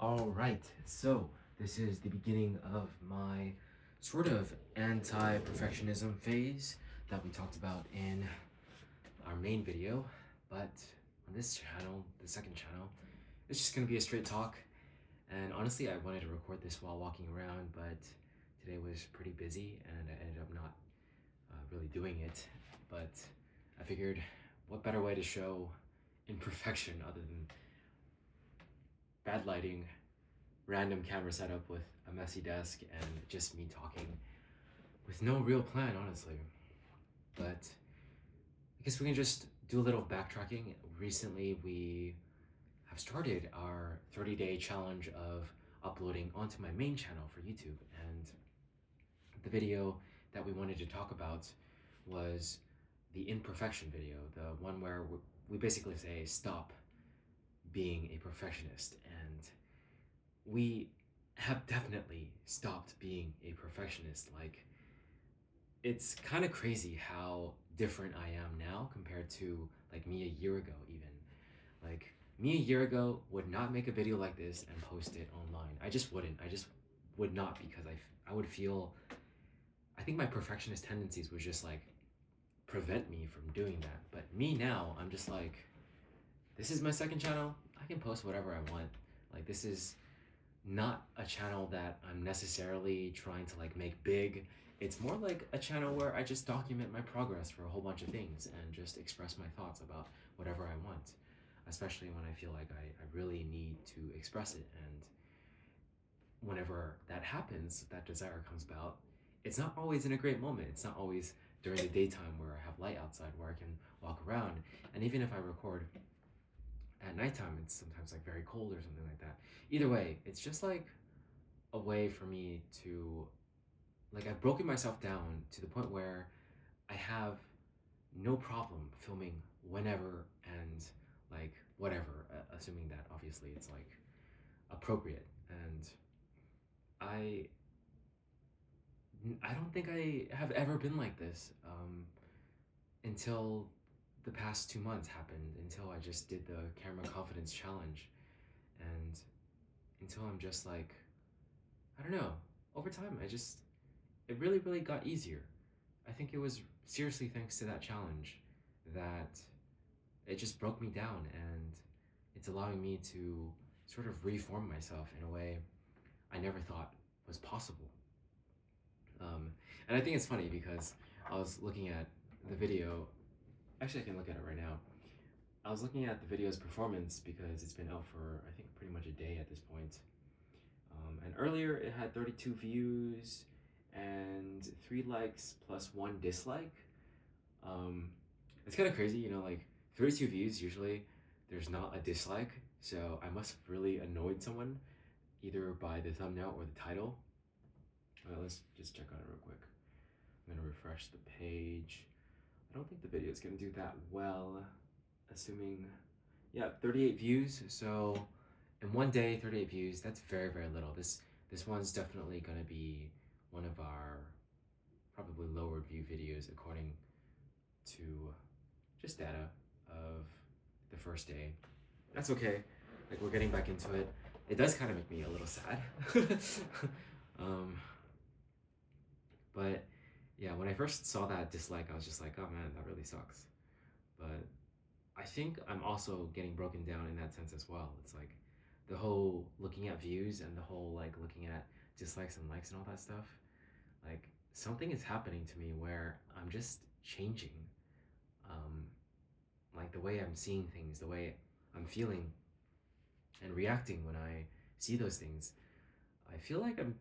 All right, so this is the beginning of my sort of anti-perfectionism phase that we talked about in our main video, but on this channel, the second channel, it's just gonna be a straight talk. And honestly, I wanted to record this while walking around, but today was pretty busy and I ended up not really doing it. But I figured, what better way to show imperfection other than bad lighting, random camera setup with a messy desk, and just me talking with no real plan, honestly. But I guess we can just do a little backtracking. Recently, we have started our 30-day challenge of uploading onto my main channel for YouTube. And the video that we wanted to talk about was the imperfection video, the one where we basically say, stop being a perfectionist. And we have definitely stopped being a perfectionist. Like, it's kind of crazy how different I am now compared to like me a year ago, even. Like, me a year ago would not make a video like this and post it online. I just wouldn't. I just would not, because I would feel, I think my perfectionist tendencies would just like prevent me from doing that. But me now, I'm just like, this is my second channel. I can post whatever I want. Like, this is not a channel that I'm necessarily trying to like make big. It's more like a channel where I just document my progress for a whole bunch of things and just express my thoughts about whatever I want, especially when I feel like I really need to express it. And whenever that happens, that desire comes about, it's not always in a great moment. It's not always during the daytime where I have light outside where I can walk around. And even if I record at nighttime, it's sometimes like very cold or something like that. Either way, it's just like a way for me to, like, I've broken myself down to the point where I have no problem filming whenever and like whatever, assuming that obviously it's like appropriate. And I I don't think I have ever been like this until the past 2 months happened, until I just did the camera confidence challenge, and until I'm just like, I don't know, over time it really, really got easier. I think it was seriously thanks to that challenge that it just broke me down, and it's allowing me to sort of reform myself in a way I never thought was possible. And I think it's funny because I was looking at the video. Actually, I can look at it right now. I was looking at the video's performance because it's been out for, I think, pretty much a day at this point. And earlier it had 32 views and 3 likes plus 1 dislike. Um, it's kind of crazy, like 32 views, usually there's not a dislike. So I must have really annoyed someone either by the thumbnail or the title. Let's just check on it real quick. I'm gonna refresh the page. I don't think the video is gonna do that well, assuming, yeah, 38 views. So in one day, 38 views, that's very, very little. This one's definitely gonna be one of our probably lower view videos according to just data of the first day. That's okay. Like, we're getting back into it. It does kind of make me a little sad. um, but yeah, when I first saw that dislike, I was just like, oh man, that really sucks. But I think I'm also getting broken down in that sense as well. It's like the whole looking at views and the whole like looking at dislikes and likes and all that stuff. Like, something is happening to me where I'm just changing. Um, like the way I'm seeing things, the way I'm feeling and reacting when I see those things. I feel like I'm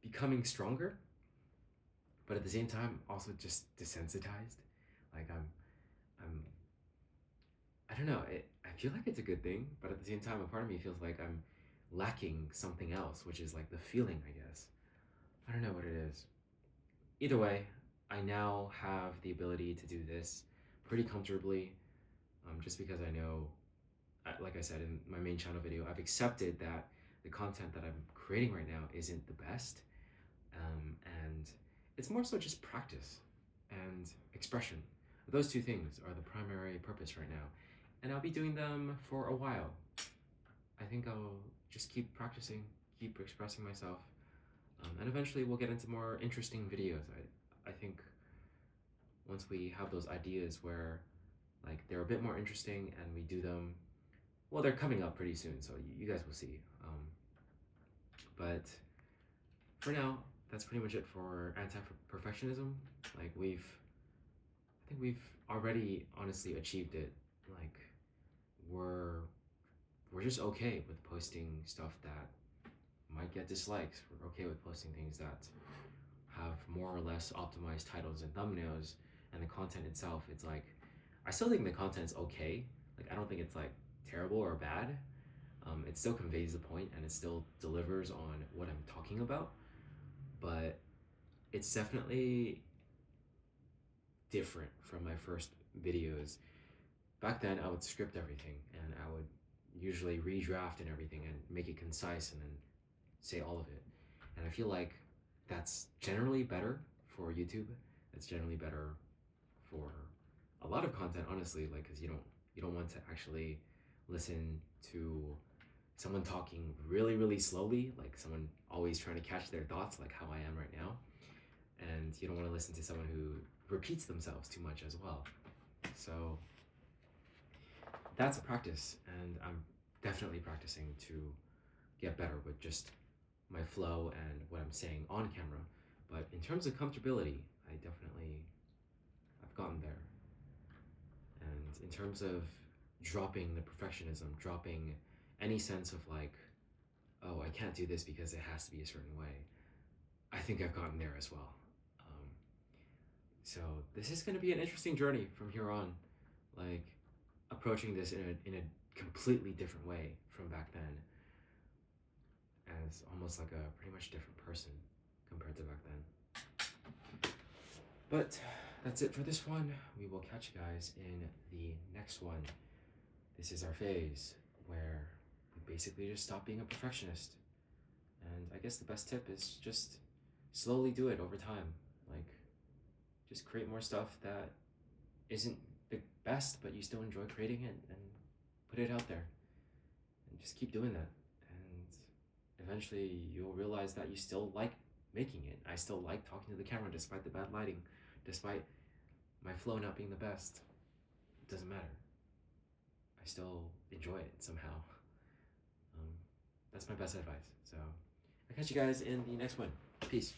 becoming stronger, but at the same time also just desensitized. Like, I'm I don't know, I feel like it's a good thing, but at the same time a part of me feels like I'm lacking something else, which is like the feeling, I guess. I don't know what it is. Either way, I now have the ability to do this pretty comfortably, just because I know, like I said in my main channel video, I've accepted that the content that I'm creating right now isn't the best, and it's more so just practice and expression. Those two things are the primary purpose right now, and I'll be doing them for a while. I think I'll just keep practicing, keep expressing myself, and eventually we'll get into more interesting videos. I think once we have those ideas where like they're a bit more interesting and we do them, well, they're coming up pretty soon, so you guys will see. But for now, that's pretty much it for anti-perfectionism. Like I think we've already honestly achieved it. Like we're we're just okay with posting stuff that might get dislikes. We're okay with posting things that have more or less optimized titles and thumbnails, and the content itself, it's like I still think the content's okay. Like I don't think it's like terrible or bad. It still conveys the point and it still delivers on what I'm talking about, but it's definitely different from my first videos. Back then, I would script everything and I would usually redraft and everything and make it concise and then say all of it. And I feel like that's generally better for YouTube. It's generally better for a lot of content, honestly, like because you don't want to actually listen to someone talking really slowly, like someone always trying to catch their thoughts, like how I am right now. And you don't want to listen to someone who repeats themselves too much as well. So that's a practice, and I'm definitely practicing to get better with just my flow and what I'm saying on camera. But in terms of comfortability, I've gotten there. And in terms of dropping the perfectionism, dropping any sense of like, oh, I can't do this because it has to be a certain way, I think I've gotten there as well. So this is going to be an interesting journey from here on, like approaching this in a completely different way from back then, as almost like a pretty much different person compared to back then. But that's it for this one. We will catch you guys in the next one. This is our phase where we basically just stop being a perfectionist. And I guess the best tip is just slowly do it over time. Like, just create more stuff that isn't the best, but you still enjoy creating it and put it out there. And just keep doing that. And eventually you'll realize that you still like making it. I still like talking to the camera despite the bad lighting, despite my flow not being the best. It doesn't matter. I still enjoy it somehow. That's my best advice. So I'll catch you guys in the next one. Peace.